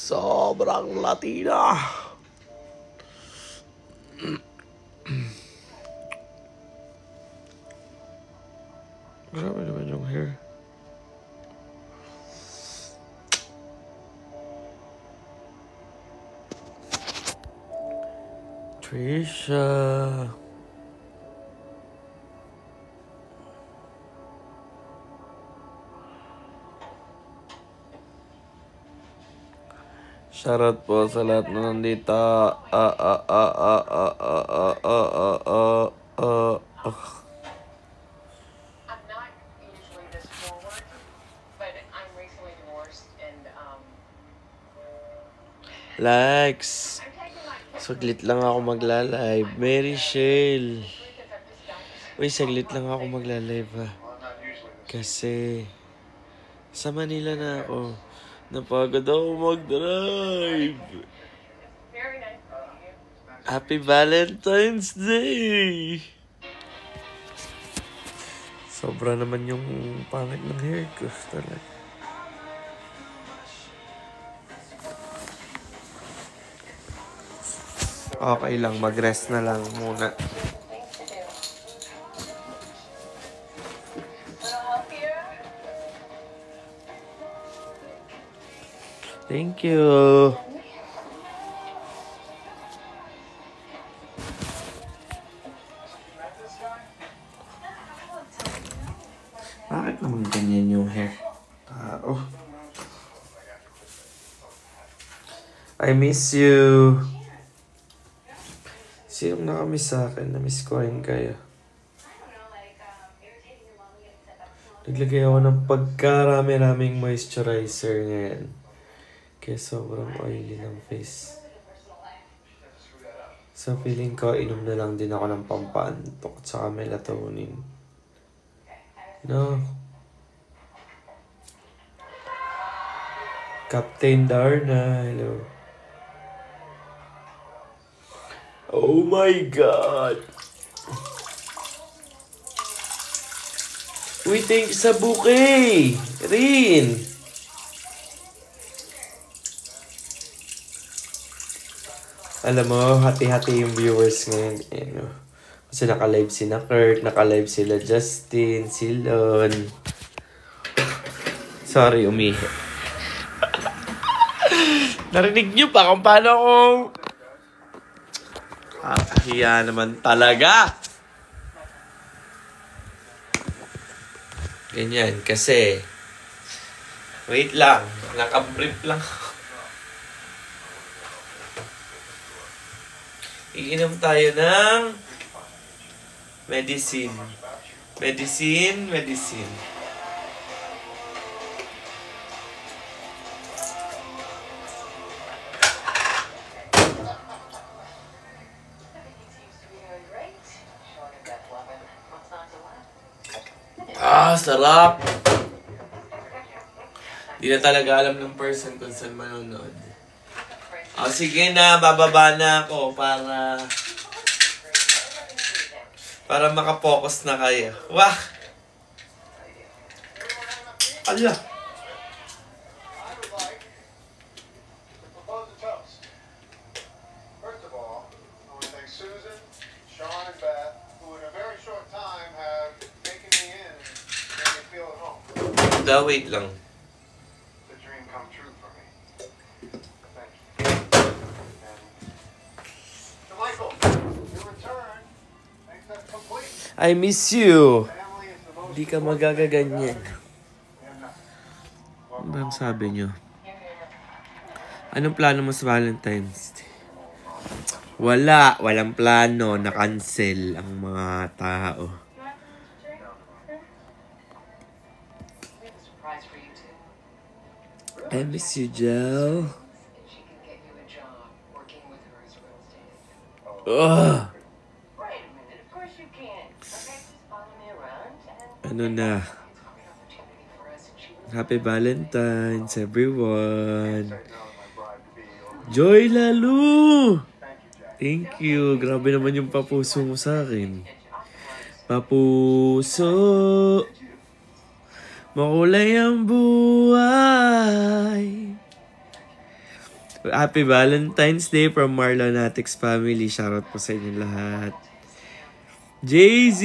Sobrang Latina. Grabe naman yung hair. Trisha. Shoutout po sa lahat na nandito. Likes. Saglit lang ako magla-live. Mary Shell. Uy, saglit lang ako magla-live ha. Kasi sa Manila na ako. Napagod ako mag-drive. Happy Valentine's Day! Sobra naman yung pangit ng hair ko talaga. Okay lang, mag-rest na lang muna. Thank you. Bakit naman ganyan yung hair? Tao. I miss you. Sinong nakamiss sa akin? Namiss ko rin kayo. Naglagay ako ng pagkarami-raming moisturizer ngayon. Kaya sobrang oily ng face. So feeling ko, inom na lang din ako ng pampaantok at saka melatonin. No. Captain Darna, hello. Oh my God! Uy, thank you sa bouquet! Rin! Alam mo, hati-hati yung viewers ngayon. Kasi naka-live sila Kurt, naka-live sila Justin, si Lon. Sorry, umihi. Narinig niyo pa kung paano akong... Hiya naman talaga. Ganyan, kasi... Wait lang, naka-brief lang. Iinom tayo ng medicine. Medicine. Sarap! Di na talaga alam ng person kung saan manonood. Sige na, bababa na ako para makapokus na kayo. Wah! Ala! Wait lang. I miss you. Hindi ka magagaganyan. Ano ba ang sabi nyo? Anong plano mo sa Valentine's Day? Walang plano. Na-cancel ang mga tao. I miss you, Jel. Ugh. Ano na? Happy Valentine's, everyone. Joy Lalu! Thank you. Grabe naman yung papuso mo sa akin. Papuso. Makulay ang buhay. Happy Valentine's Day from Marlonatics family. Shoutout po sa inyo lahat. Jay-Z!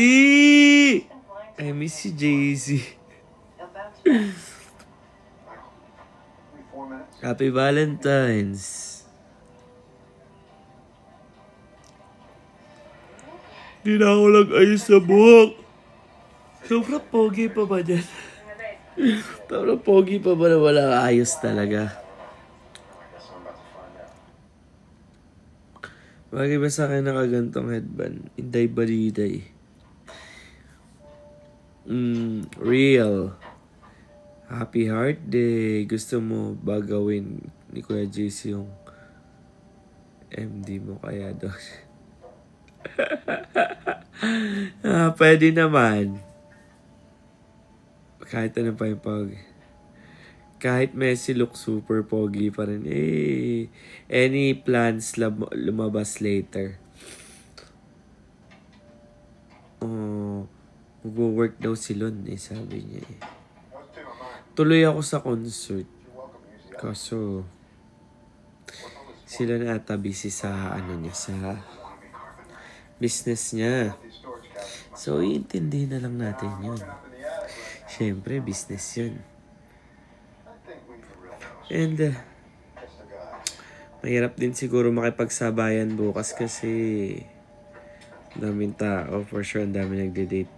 I miss you, Jay-Z. Happy Valentine's. Di na ako nag-ayos sa buhok. Sobrang pogi pa ba dyan? Sobrang pogi pa ba na wala ayos talaga? Bagay ba sa akin nakagantong headband? Inday baliday. Real. Happy Heart Day. Gusto mo ba gawin ni Kuya JC yung MD mo kaya doon? Pwede naman. Kahit ano pa yung pag... Kahit Messi look super pogi pa rin. Any plans lumabas later? Mag-work daw si Lon sabi niya Tuloy ako sa concert. Kaso, sila na ata busy sa sa business niya. So, iintindihin na lang natin yun. Siyempre, business yun. And, mahirap din siguro makipagsabayan bukas kasi daming tao. For sure, ang dami nagde-date.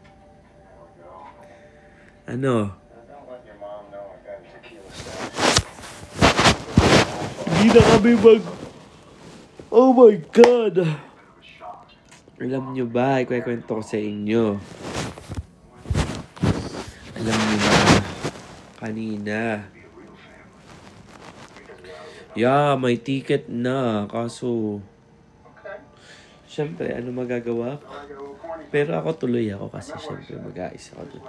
Hindi na kami Oh my God! Alam nyo ba, ikwento ko sa inyo. Alam nyo ba, kanina, may ticket na. Kaso, syempre, ano magagawa ko? Pero ako tuloy ako kasi syempre mag-aayos ako dun.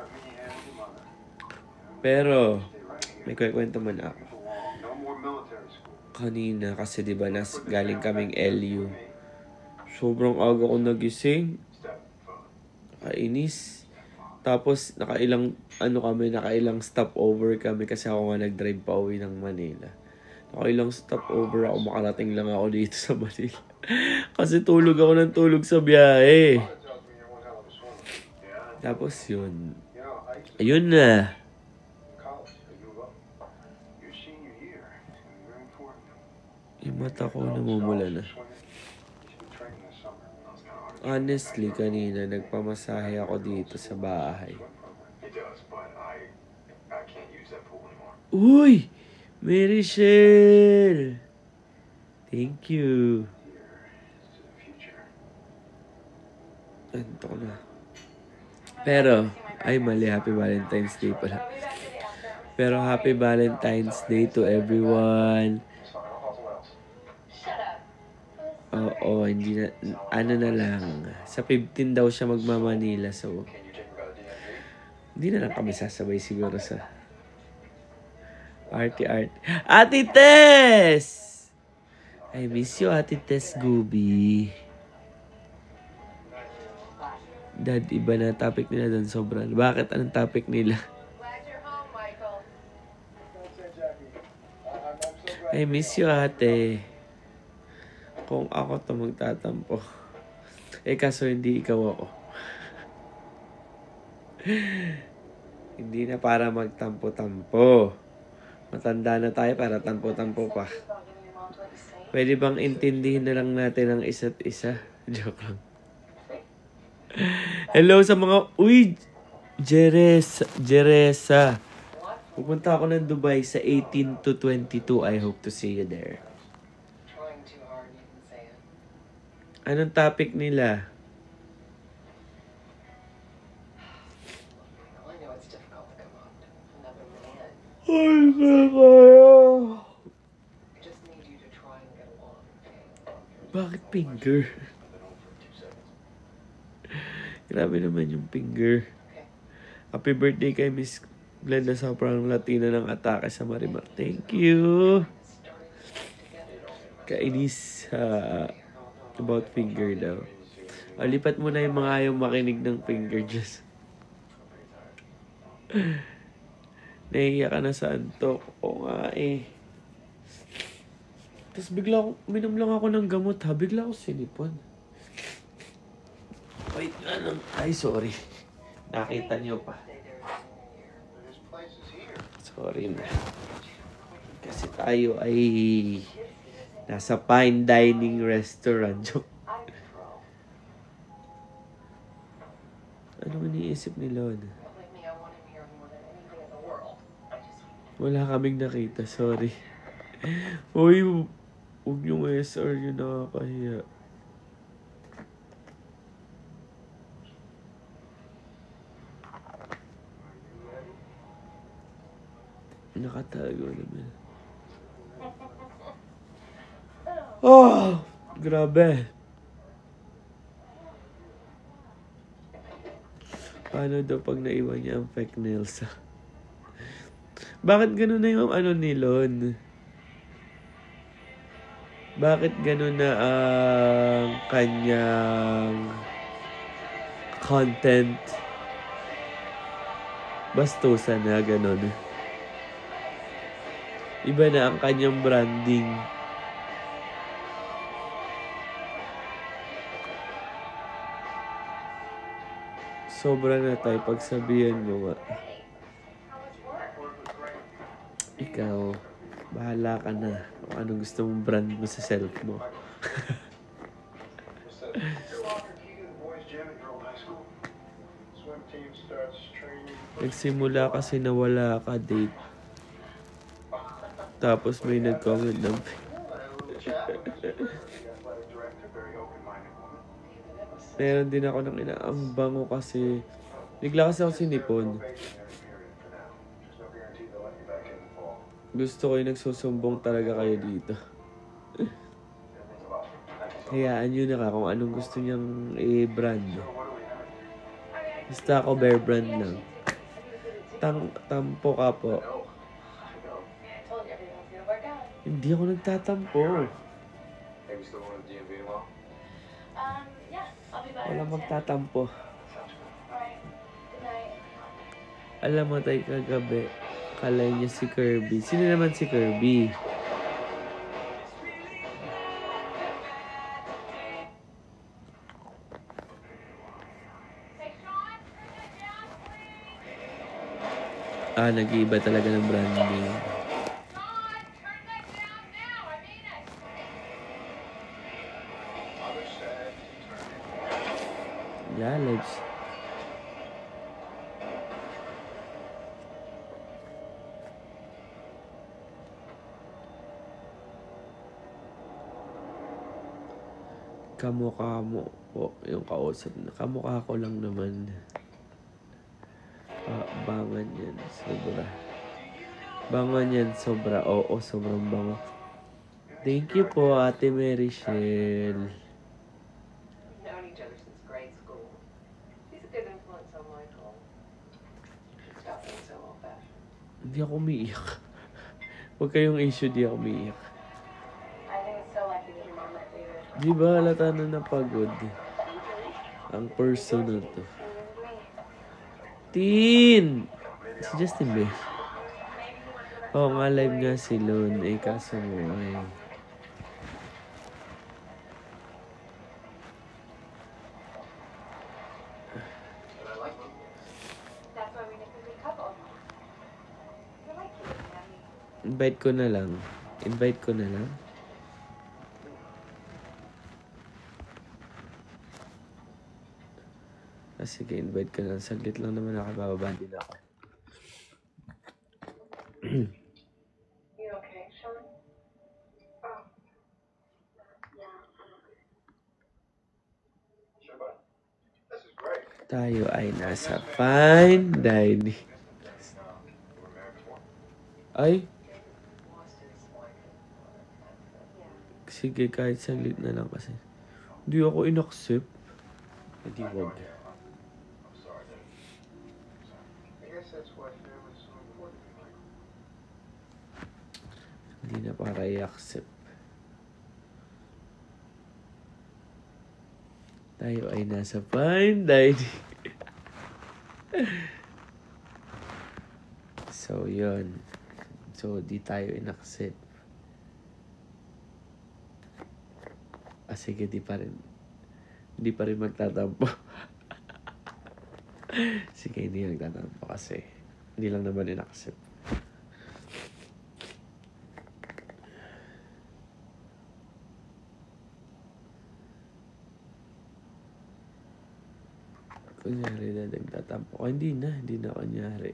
Pero, may kwento man ako. Kanina kasi diba galing kaming LU. Sobrang aga ko nagising. Kainis. Tapos nakailang stopover kami kasi ako nga nag-drive pa uwi ng Manila. Nakailang stopover ako, makarating lang ako dito sa Manila. Kasi tulog ako ng tulog sa biyahe. Tapos yun. Ayun na. Yung mata ko namumula na. Honestly, kanina nagpamasahe ako dito sa bahay. Uy! Mary Shell! Thank you. Anto ko na. Pero, mali. Happy Valentine's Day pala. Pero Happy Valentine's Day to everyone. Oo, hindi na, na lang. Sa 15 daw siya magmamanila, so hindi na lang kami sasabay siguro sa Ate. Ate Tess! I miss you, Ate Tess Gubi. Dad, iba na topic nila doon sobra. Bakit? Anong topic nila? I miss you, ate. Kung ako to magtatampo. Kaso hindi ikaw ako. Hindi na para magtampo-tampo. Matanda na tayo para tampo-tampo pa. Pwede bang intindihin na lang natin ang isa't isa? Joke lang. Hello sa mga... Uy! Jeresa. Pupunta ako ng Dubai sa 18 to 22. I hope to see you there. Anong topic nila? Ay, kaya. Bakit finger? Grabe naman yung finger. Happy birthday kay Miss Glenda, sobrang Latina ng atake sa Marimar. Thank you. Kainis about finger daw. Lipat mo na yung mga ayaw makinig ng finger just. Nahiya ka na sa antok. Oo nga eh. Tapos bigla ako, uminom lang ako ng gamot ha. Bigla ako sinipon. Wait, anong... Ay, sorry. Nakita niyo pa. Sorry na. Kasi tayo ay nasa fine dining restaurant. Anong iniisip ni Lon? Wala kaming nakita, sorry. Uy, huwag yung SR yun, nakakahiya. Nakatago naman. Oh! Grabe. Paano daw pag naiwan niya ang fake nails? Bakit ganun na yung ano ni Lon? Bakit ganun na ang kanyang content? Bastusan na ganun. Iba na ang kanyang branding. Sobra na tayo pagsabihan mo nga. Ikaw, bahala ka na kung anong gusto mong brand mo sa self mo. Nagsimula kasi na wala ka date. Tapos may nag-comment ng meron din ako ng ang bango kasi bigla kasi ako sinipon. Gusto ko yung nagsusumbong talaga kayo dito. Hayaan nyo na ka kung anong gusto niyang i-brand. Basta ako Bear Brand lang. Tampo ka po. Hindi ako nagtatampo. Walang magtatampo. Alam mo tayo kagabi, kalay niya si Kirby. Sino naman si Kirby? Nag-iiba talaga ng branding. Yeah, lives. Kamukha mo po yung kausap na. Kamukha ko lang naman. Bangan yan. Sobra. Bangan yan. Sobra. Oo, sobrang bango. Thank you po, Ate Mary Shell. Hindi ako umiiyak. Huwag kayong issue, di ako umiiyak. Di ba halata na napagod ang person na to? Tin! Si Justin ba? Oo nga, live nga si Lon. Kaso mo ay... Invite ko na lang. Invite ko na lang. Sige, invite ko na lang. Saglit lang naman ako. Bababa din ako. You okay, Sean? Oh. Yeah. Sure, bud. This is great. Tayo ay nasa fine dining. Ay? Sige, kahit saglit na lang kasi. Hindi ako in-accept. Hindi wag. Hindi na para i-accept. Tayo ay nasa fine dining. So, yun. So, di tayo in-accept. Sige, di pa rin. Hindi pa rin magtatampo. Sige, hindi magtatampo kasi hindi lang naman in-accept. Kunyari na nagtatampo. Hindi na kunyari.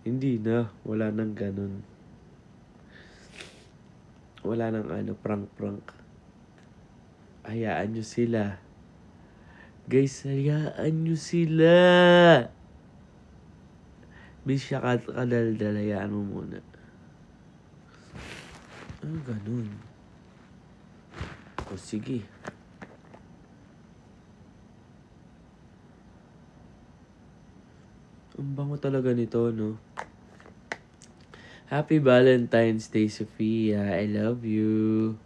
Hindi na. Wala nang ganun. Wala nang prank. Hayaan nyo sila. Guys, hayaan nyo sila. Bisya kadaldal, hayaan mo muna. Ganun. O sige. Ang bango talaga nito, no? Happy Valentine's Day, Sophia. I love you.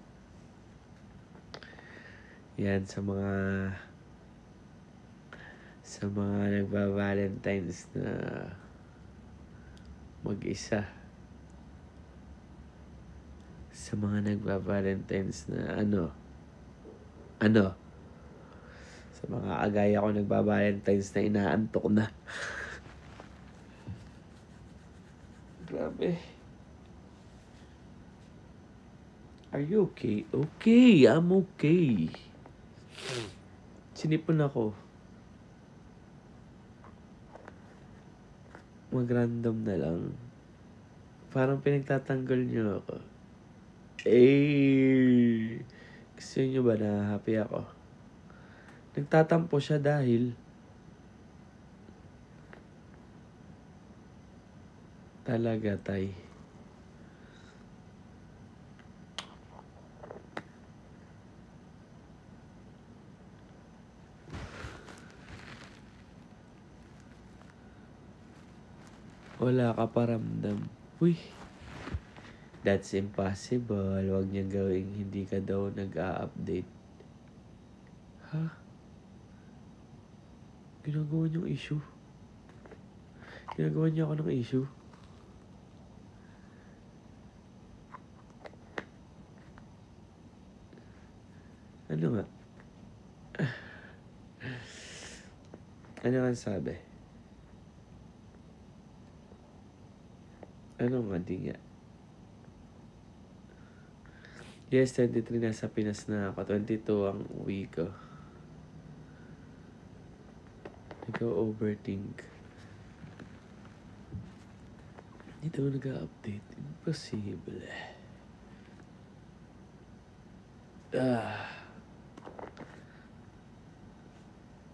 Yan, sa mga nagba-Valentine's na mag-isa. Sa mga nagba-Valentine's na sa mga agaya ko nagba-Valentine's na inaantok na. Grabe. Are you okay? Okay, I'm okay. Sinipon ako. Mag-random na lang. Parang pinagtatanggol niyo ako. Gusto niyo ba na happy ako? Nagtatampo siya dahil talaga, tay. Wala ka paramdam. Uy. That's impossible. Huwag niyang gawing hindi ka daw nag-a-update. Ha? Ginagawa niyong issue. Ginagawa niya ako ng issue. Ano nga? Ano nga sabi? Ano nga, di nga? Yes, 23 nasa Pinas na ako. 22 ang uwi ko. Ikaw overthink. Hindi daw nag-update. Impossible.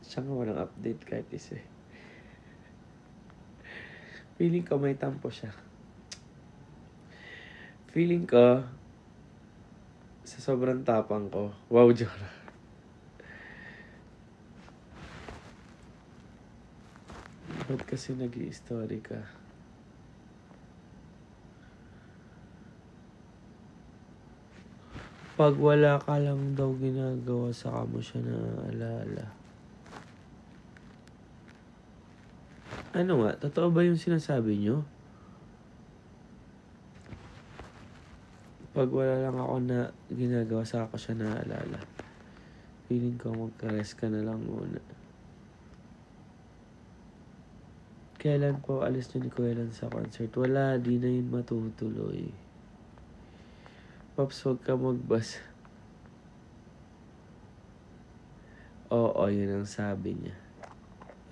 Siya nga walang update kahit isa. Feeling ko may tampo siya. Feeling ko sa sobrang tapang ko. Wow, Jora. Ba't kasi nag-i-story ka? Pag wala ka lang daw ginagawa, saka mo siya naaalala. Ano nga? Totoo ba yung sinasabi nyo? Pag wala lang ako na ginagawa, saka ko siya naaalala. Feeling ko magka-rest ka na lang muna. Kailan po alis nyo ni Kuya Lan sa concert? Wala, di na yun matutuloy. Pops, huwag ka magbasa. Oo, yun ang sabi niya.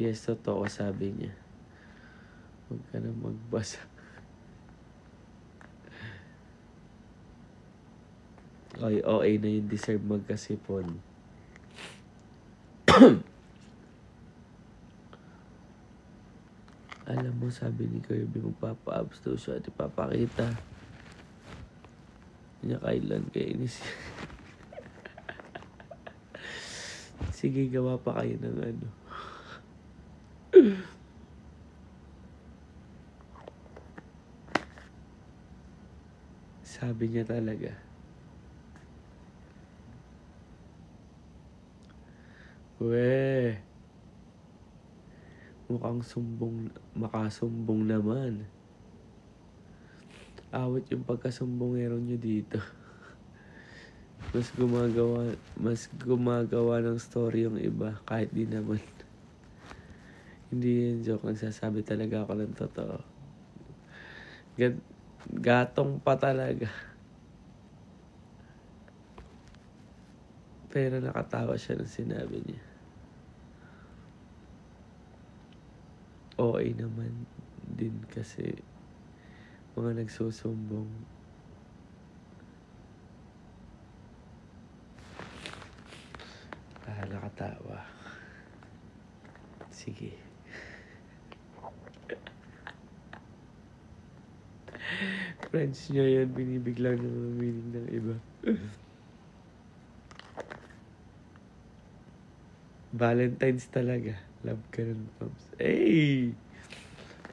Yes, totoo, sabi niya. Huwag ka na magbasa. Ay, OA na yung deserve magkasipon. Alam mo, sabi ni Kirby, magpapa-abs daw siya at ipapakita niya kailan kainis. Sige, gawa pa kayo ng ano. Sabi niya talaga. Weh. Mukhang makasumbong naman. Awit yung pagkasumbongero nyo dito. Mas gumagawa ng story yung iba kahit di naman. Hindi yun joke, nagsasabi talaga ako ng totoo. Gatong pa talaga. Pero nakatawa siya nung sinabi niya. OA naman din kasi mga nagsusumbong. Nakatawa. Sige. Friends niya yan, binibiglang ng meaning ng iba. Valentine's talaga. Love ka nun, Pops. Hey!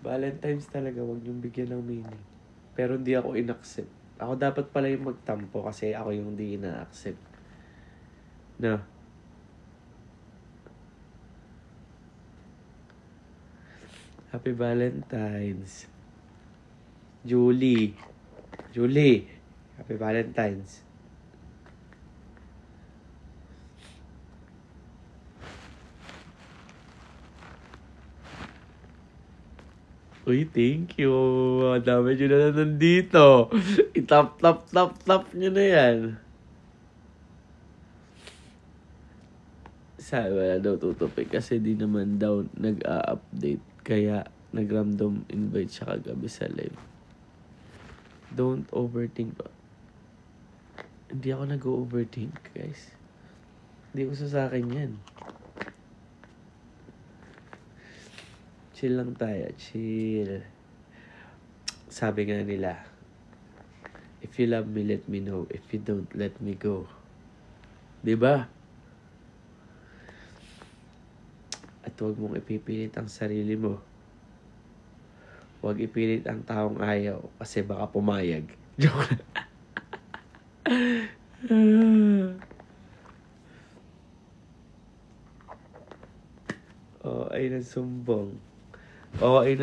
Valentine's talaga, wag niyong bigyan ng meaning. Pero hindi ako in-accept. Ako dapat pala yung magtampo kasi ako yung hindi ina-accept. No. Happy Valentine's. Julie. Happy Valentine's. Uy, thank you. Ang dami nyo na nandito. Tap nyo na yan. Sabi, wala daw tutupik kasi di naman daw nag-a-update. Kaya nag-random invite siya kagabi sa live. Don't overthink. Hindi ako nag-overthink, guys. Hindi uso sa akin yan. Chill lang tayo. Chill. Sabi nga nila, if you love me, let me know. If you don't, let me go. Diba? At huwag mong ipipilit ang sarili mo. Huwag ipilit ang taong ayaw kasi baka pumayag. Joke. Ay ng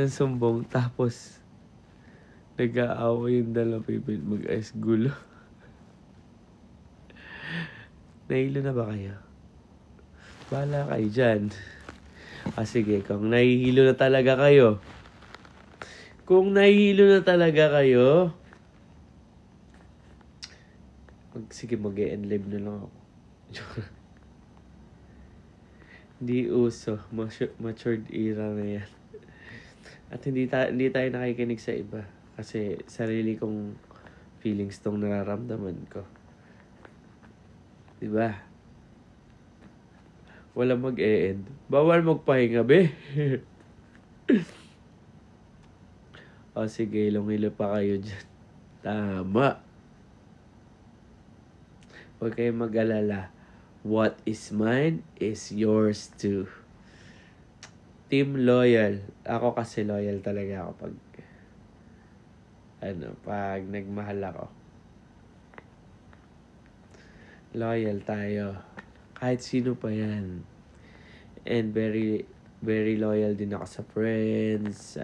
sumbong. Tapos nag-aaway yung dalawang pipilit mag-ice gulo. Nahilo na ba kayo? Bahala kayo dyan. Sige, kung nahihilo na talaga kayo, sige, mag-e-end live na lang ako. Hindi uso. Matured era na yan. At hindi tayo nakikinig sa iba. Kasi sarili kong feelings tong nararamdaman ko. Diba? Wala mag-e-end. Bawal magpahinga, be. Sige, ilong-ilo pa kayo dyan. Tama. Huwag kayong mag-alala. What is mine is yours too. Team loyal. Ako kasi loyal talaga ako pag nagmahal ako. Loyal tayo. Kahit sino pa yan. And very, very loyal din ako sa friends.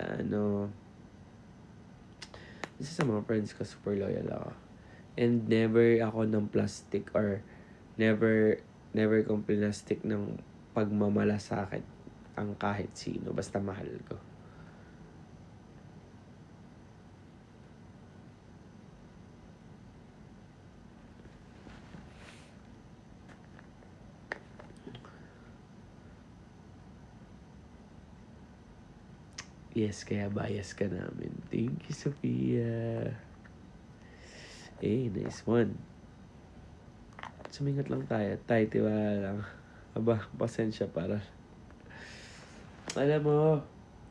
Isa sa mga friends ko, super loyal ako. And never ako ng plastic or never kong plastic ng pagmamalasakit ang kahit sino. Basta mahal ko. Yes, kaya bias ka namin. Thank you, Sophia. Nice one. Sumingat lang tayo. Tiwala lang. Aba, pasensya para. Alam mo,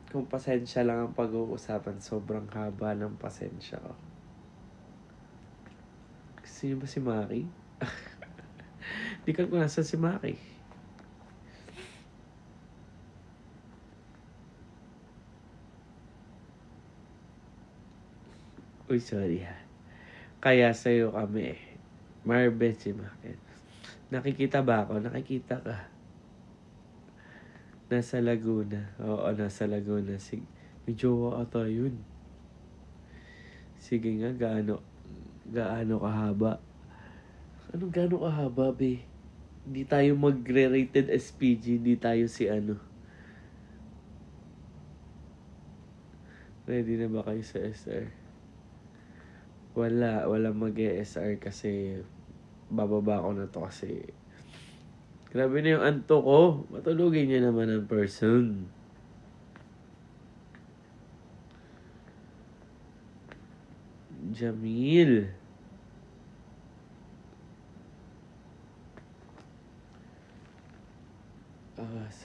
kung pasensya lang ang pag-uusapan, sobrang haba ng pasensya ko. Gusto niyo ba si Maki? Di ka kung nasa si Maki. Uy, sorry ha. Kaya sa'yo kami Marbet si Maki. Nakikita ba ako? Nakikita ka. Nasa Laguna. Oo, nasa Laguna. May jowa ata yun. Sige nga, gaano kahaba? Anong gano'ng kahaba, be? Hindi tayo magre-rated SPG, hindi tayo si ano. Ready na ba kayo sa SR? Wala mag-SR kasi bababa ko na to kasi grabe na yung anto ko. Matulugin niyo naman ang person. Jamil.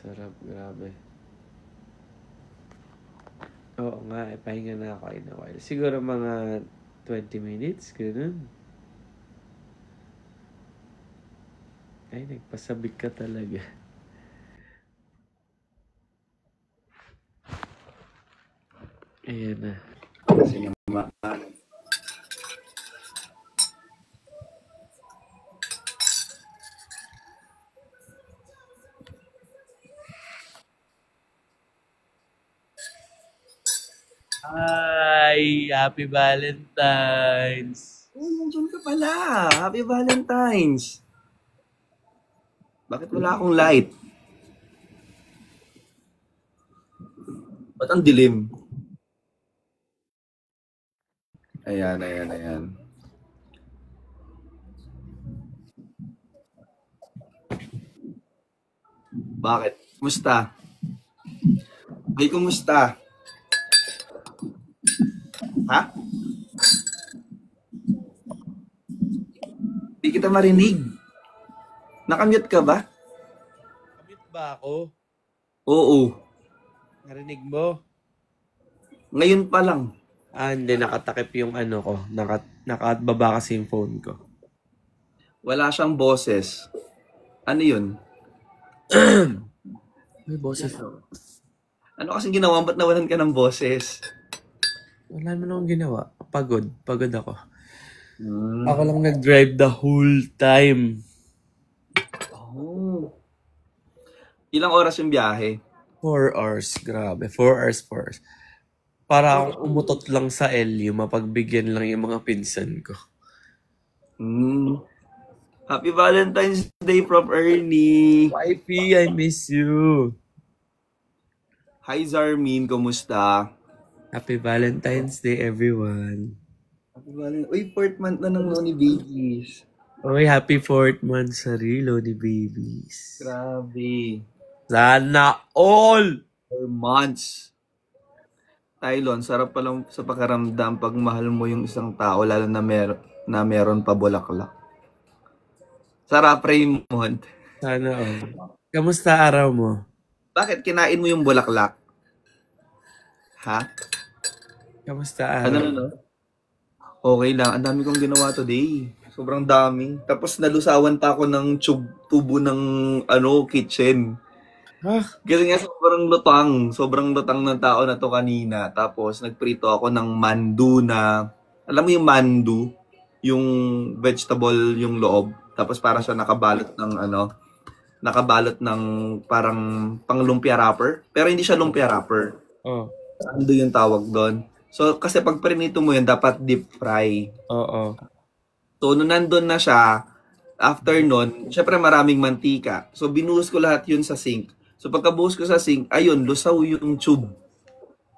Sarap. Grabe. Oo nga, pahinga na ako in a while. Siguro mga 20 minutes, ganun. Ay, nagpasabik ka talaga. Ayan na. Kasi naman. Hi! Happy Valentine's! Oh, nandiyan ka pala. Happy Valentine's. Bakit wala akong light? Ba't ang dilim? Ayan. Bakit? Kumusta? Ay, kumusta? Ha? Hindi kita marinig. Nakamute ka ba? Kamit ba ako? Oo. Narinig mo? Ngayon pa lang. Hindi. Nakatakip yung ano ko. Nakababa kasi yung phone ko. Wala siyang boses. Ano yun? May boses ako. Ano kasing ginawa? Ba't nawalan ka ng boses? Wala naman akong ginawa. Pagod ako. Hmm. Ako lang nag-drive the whole time. Oh. Ilang oras yung biyahe? 4 hours. Grabe. 4 hours. Para akong umutot lang sa LU. Mapagbigyan lang yung mga pinsan ko. Happy Valentine's Day from Ernie. Wifey, I miss you. Hi Zarmin, kumusta? Happy Valentine's Day, everyone. Happy Valentine's. Uy, 4th month na ng Lonely Babies. Oy, happy 4th month sa Rilo ni babies. Grabe. Sana all! 4 months. Tylon, sarap pa lang sa pakaramdam pag mahal mo yung isang tao, lalo na meron pa bulaklak. Sarap, Raymond. Sana all. Kamusta araw mo? Bakit kinain mo yung bulaklak? Ha? Kamusta araw? Ano? Okay lang. Ang dami kong ginawa today. Sobrang dami. Tapos nalusawan pa ako ng tubo ng kitchen. Kasi nga sobrang lutang ng tao na to kanina. Tapos nagprito ako ng mandu na, alam mo yung mandu? Yung vegetable yung loob. Tapos parang siya nakabalot ng parang pang lumpia wrapper. Pero hindi siya lumpia wrapper. Oh. Mandu yung tawag doon. So kasi pag prinito mo yun, dapat deep fry. Oo. So nung nandun na siya, after nun, syempre maraming mantika. So binuhos ko lahat yun sa sink. So pagkabuhos ko sa sink, ayun, lusaw yung tube.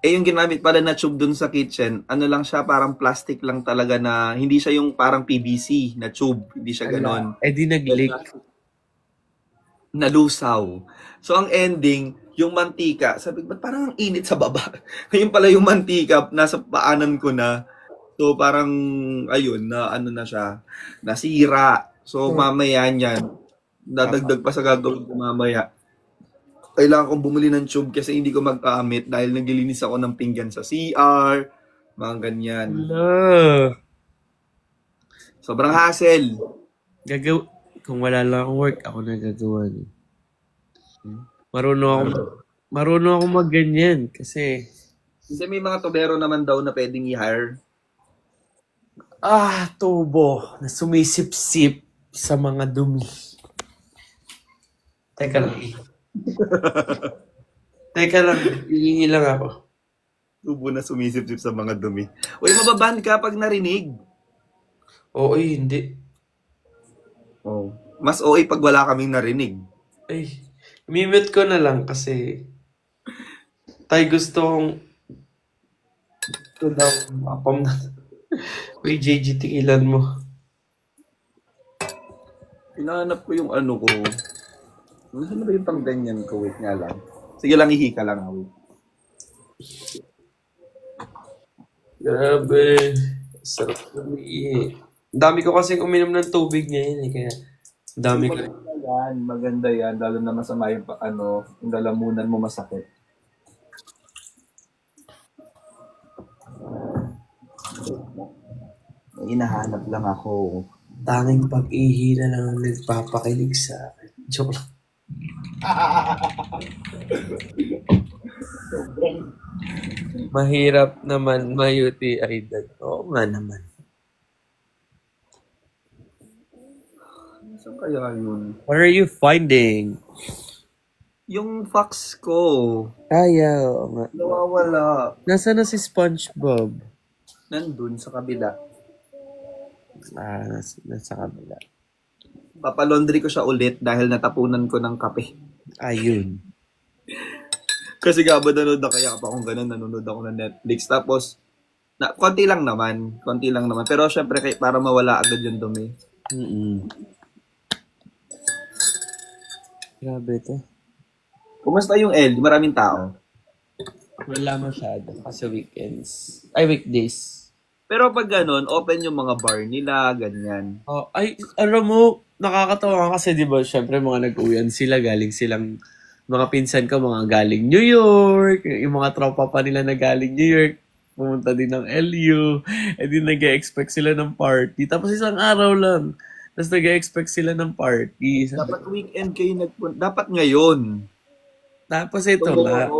Yung ginamit pala na tube dun sa kitchen, ano lang siya, parang plastic lang talaga na, hindi siya yung parang PVC na tube. Hindi siya ganon. Di nag-leak. Nalusaw. So ang ending, yung mantika, sabi ko, ba't parang ang init sa baba? Ngayon pala yung mantika, nasa paanan ko na. So parang, ayun, na ano na siya, nasira. So mamaya niyan, dadagdag pa sa gagawin ko mamaya. Kailangan kong bumili ng tube kasi hindi ko magkamit dahil naglilinis ako ng pinggan sa CR, mga ganyan. Sobrang hassle. Kung wala lang akong work, ako na gagawa. Marunong ako mag-ganyan kasi Hindi, may mga tubero naman daw na pwedeng i-hire. tubo na sumisip-sip sa mga dumi. Teka lang, hihingi lang ako. Tubo na sumisip-sip sa mga dumi. Uy, mababan ka pag narinig. Oo, hindi. Oh. Mas OA pag wala kaming narinig. Ay, mimute ko na lang kasi tayo gusto kong ito daw, apam na. Uy, JG, tikilan mo. Hinahanap ko yung ano ko. Ano ba yung pang ganyan ko? Wait nga lang. Sige lang, ihika lang. Wait. Grabe. Sarap na umiihi. Ang dami ko kasi uminom ng tubig ngayon eh, kaya ang dami ko. Maganda yan. Lalo na masama yung, yung lalamunan mo masakit. May hinahanap lang ako. Tanging pag-ihi na lang ang nagpapakilig sa akin. Joke lang. Mahirap naman ma-UTI dad. Oo nga naman. Saan kaya yun? What are you finding? Yung fax ko. Kaya, oo nga. Nawawala. Nasaan na si SpongeBob? Nandun sa kabila. Nasa kabila. Papalaundry ko siya ulit dahil natapunan ko ng kape. Ayun. Kasi gaba nanonood na kaya pa akong ganun, nanonood ako ng Netflix. Tapos, konti lang naman. Pero syempre, para mawala agad yung dumi. Grabe to. Kumusta yung L? Maraming tao. Wala masyado kasi weekends. Ay, weekdays. Pero pag ganun, open yung mga bar nila, ganyan. Oh, ay, alam mo, nakakatawa kasi, di ba, syempre mga nag-uwian sila, galing silang, mga pinsan ko, mga galing New York, yung mga tropa pa nila na galing New York, pumunta din ng LU, di nag-expect sila ng party. Tapos isang araw lang, tapos nag-expect sila ng party. Dapat weekend kayo nagpunta. Dapat ngayon. Tapos ito nga.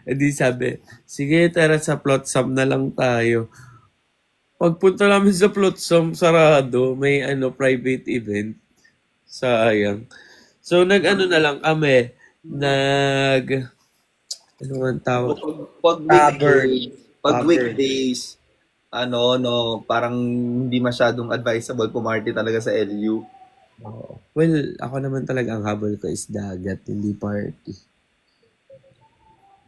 E di sabi, sige, tara sa Flotsam na lang tayo. Pagpunta namin sa Flotsam, sarado, may private event. Sayang. So, nag-ano na lang kami, ano nga tawag? Pag weekdays, parang hindi masyadong advisable pumarty talaga sa LU. Well, ako naman talaga ang habol ko is dagat, hindi party.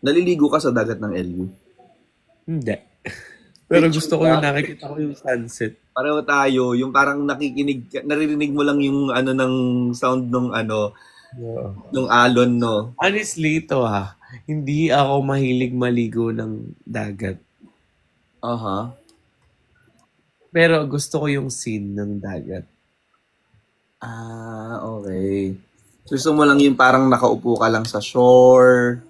Naliligo ka sa dagat ng LU? Hindi. Pero gusto ko yung nakikita ko yung sunset. Pareho tayo, yung parang naririnig mo lang yung ng sound nung nung alon, no? Honestly, ito hindi ako mahilig maligo ng dagat. Pero gusto ko yung scene ng dagat. Okay. Gusto mo lang yung parang nakaupo ka lang sa shore.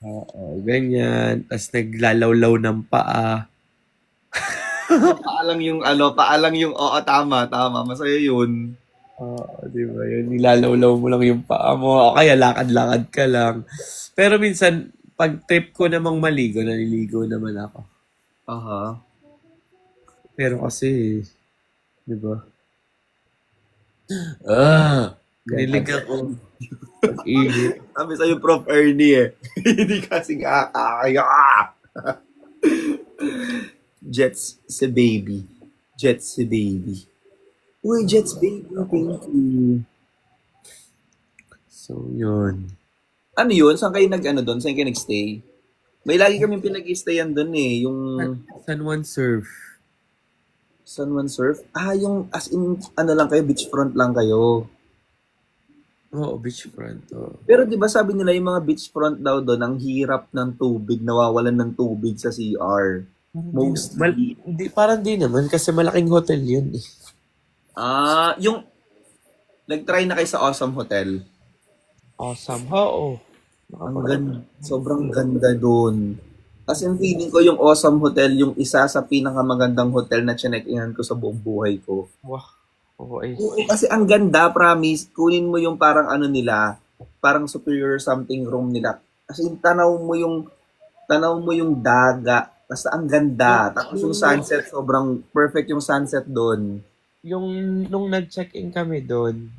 Oo, ganyan. Tapos naglalawlaw ng paa. Paalang yung, tama, masaya yun. Di ba yun? Nilalawlaw mo lang yung paa mo. O kaya lakad-lakad ka lang. Pero minsan, pag trip ko namang maligo, naliligo naman ako. Pero kasi, di ba? Nilig ako. Pag-ihit. Sabi sa'yo, Prof. Ernie Hindi kasi kakaya. Jets si baby. Uy, Jets baby, thank you. So, yun. Ano yun? Saan kayo doon? Saan kayo nag-stay? May lagi kami pinag-stayan doon yung... San Juan Surf. San Juan Surf? Yung as in, lang kayo, beachfront lang kayo. Oo, beachfront. Pero di ba sabi nila yung mga beachfront daw doon, ang hirap ng tubig, nawawalan ng tubig sa CR. Mostly. Parang di naman kasi malaking hotel yun eh. Yung nag-try na kayo sa Awesome Hotel. Awesome, oo. Sobrang ganda doon. As in, feeling ko yung Awesome Hotel, yung isa sa pinakamagandang hotel na chinek-inan ko sa buong buhay ko. Wow. Okay. Kasi ang ganda, promise. Kunin mo yung parang nila, parang superior something room nila. Kasi tanaw mo yung dagat. Basta ang ganda. Tapos yung sunset, sobrang perfect yung sunset doon. Nung nag-check-in kami doon,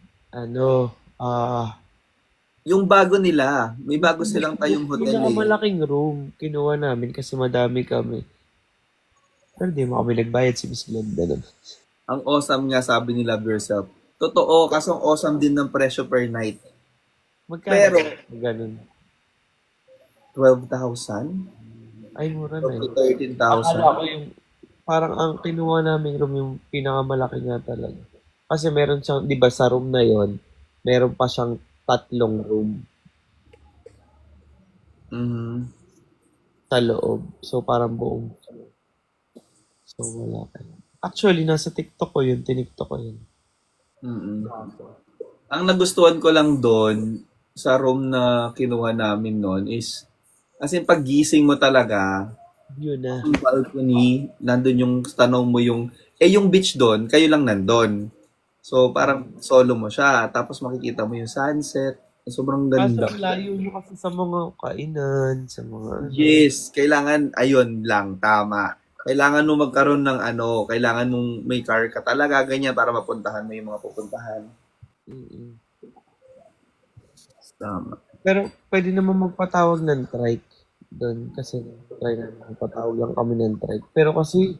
yung bago nila, may bago silang tayong hotel. Yung malaking room, kinuha namin kasi madami kami. Pero di mo kami nagbayad si Miss Glenda nun. Ang awesome nga, sabi ni Love Yourself. Totoo, kasong awesome din ng presyo per night. Magkano? Pero, Ganun. 12,000? Ay, mura na 12 to yun. 13,000? Akala ko yung, parang ang kinuha namin room yung pinakamalaki nga talaga. Kasi meron siyang, di ba sa room na yon meron pa siyang 3 room Mhm. sa loob. So, parang buong. So, wala ka. Actually, nasa TikTok ko yun. Tiniktok ko yun. Mm. Ang nagustuhan ko lang doon sa room na kinuha namin noon is as in paggising mo talaga, Yun na. yung balcony, nandun yung tanaw mo yung beach doon, kayo lang nandun. So parang solo mo siya, tapos makikita mo yung sunset. Sobrang Kaso ganda. ang layo nyo kasi sa mga kainan, sa mga ano. Yes, kailangan, ayun lang, tama. Kailangan mo magkaroon ng kailangan mong may car ka talaga, ganyan, para mapuntahan mo yung mga pupuntahan. Mm-mm. Tama. Pero pwede naman magpatawag ng trike doon kasi try na magpatawag lang kami ng trike. Pero kasi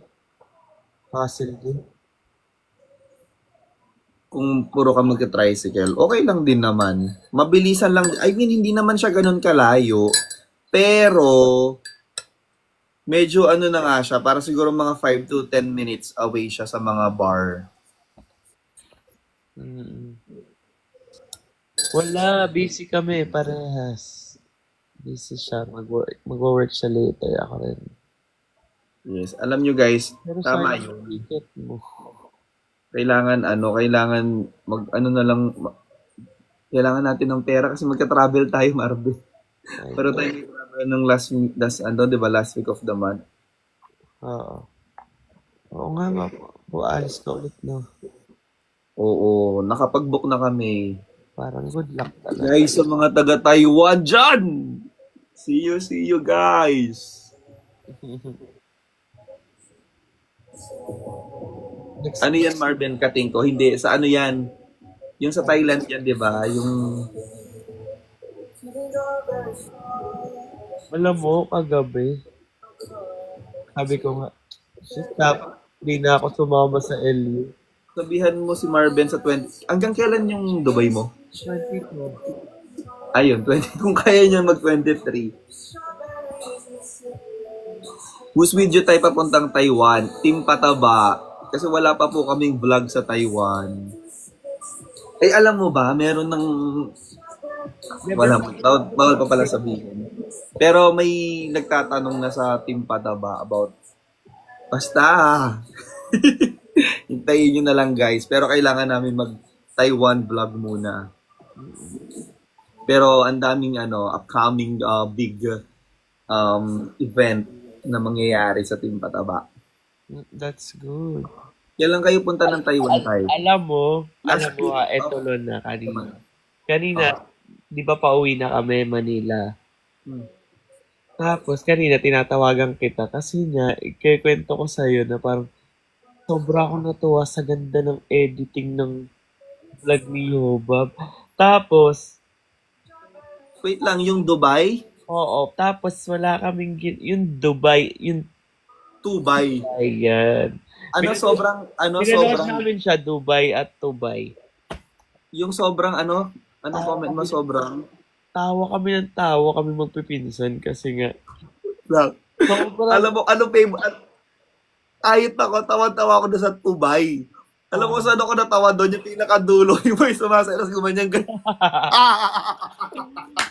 hassle din. Kung puro ka magka-tricycle, okay lang din naman. Mabilisan lang. I mean, hindi naman siya ganun kalayo. Pero, medyo ano na nga siya, para siguro mga 5 to 10 minutes away siya sa mga bar. Mm. Wala, busy kami parehas. Busy siya, mag-work siya later. Ako rin. Yes. Alam nyo guys, Pero tama sayang yun. yung ticket mo. Kailangan kailangan natin ng pera kasi magka-travel tayo, Marvin. Ay, Pero tayo travel ng di ba, last week of the month. oo. Oo nga po. Alis ka ulit, no? Oo, nakapag-book na kami. Parang good luck talaga. Guys, sa mga taga-Taiwan dyan! See you guys! Next Ano yan, Marvin Katingko? Hindi, sa ano yan? Yung sa Thailand yan, di ba? Yung... alam mo, kagabi, sabi ko nga, shit, hindi na ako sumama sa LU. Sabihan mo si Marvin sa 20... Hanggang kailan yung Dubai mo? 22. Ayun, 20. Kung kaya niya mag-23. Whose video tayo papuntang Taiwan? Team Pataba. Kasi wala pa po kaming vlog sa Taiwan. Eh, alam mo ba, meron ng... Wala mo. Bawal pa pala sabihin. Pero may nagtatanong na sa Team Pataba about... Basta! Hintayin nyo na lang guys. Pero kailangan namin mag-Taiwan vlog muna. Pero ang daming upcoming big event na mangyayari sa Team Pataba. That's good. Kailan kayo punta ng Taiwan tayo? Alam mo, Last week. eto na kanina. Kanina, di ba pauwi na kami Manila? Tapos kanina tinatawagan kita kasi nga, ikikwento ko sa'yo na parang sobra akong natuwa sa ganda ng editing ng vlog ni Yobab. Tapos, Wait lang, yung Dubai? oo, tapos wala kaming, yung Dubai, yung Dubai. ayan. Pinanood namin siya, Dubai at Dubai. Yung sobrang comment mo sobrang? Tawa kami magpipinsan kasi nga, Lang. sobrang, Alam mo, ayot ako, tawa-tawa ako na sa Dubai. Alam mo saan ako natawa doon? Yung pinakadulo, yung may sumasairas gumanyan.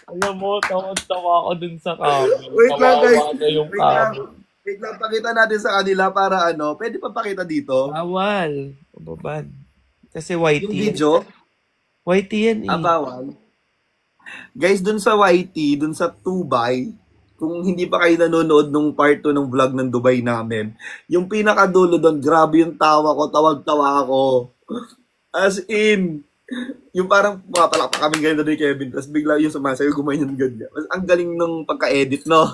alam mo, tawa ako dun sa kami. Wait lang guys. Kawawa na yung Wait lang. kami. Wait lang, pakita natin sa kanila para pwede pa pakita dito? Bawal. Babad. Kasi YT. Yung video? YT yan eh. Bawal. Guys, dun sa YT, dun sa Dubai, kung hindi pa kayo nanonood nung part 2 ng vlog ng Dubai namin, yung pinakadulo doon, grabe yung tawa ko, tawag-tawa ako. As in, yung parang pumapalakpak kami ganyan ni Kevin, tapos bigla yung sumasayo, gumayon ganyan. Ang galing ng pagka-edit, no?